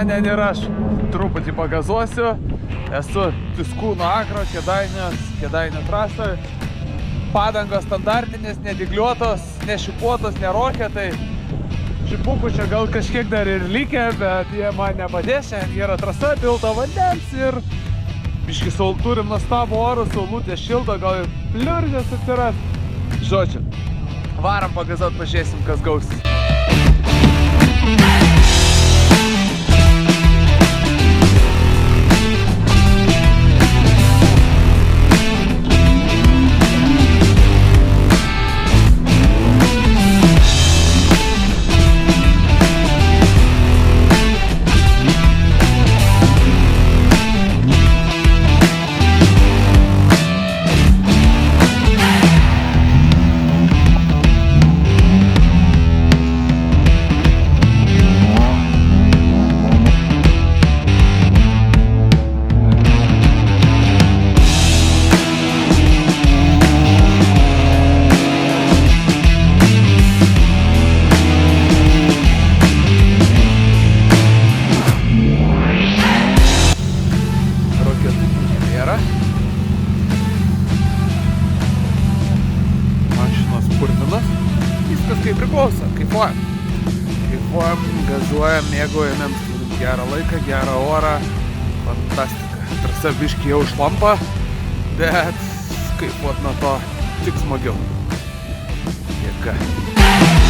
šiandien ir aš truputį pagazuosiu. Esu Tiskūno Agro, Kėdainių trasoje. Padangos standartinės, nedygliuotos, nešipuotos, nerokė, tai šipukų čia gal kažkiek dar ir likę, bet jie man nepadės. Šiandien yra trasa, pilta vandens ir biškį turim nuostabų orą, saulutė šilta, gal ir pliurzės atsiras. Žodžiu, varam pagazuot, pažiūrėsim, kas gausis. Mašinos purtinas, viskas kaip priklauso, kaifuojam, gazuojam, mėgaujam, gerą laiką, gerą orą, fantastika. Trasa biškį jau šlampa, bet kaifuot nuo to tik smagiau. Jėga.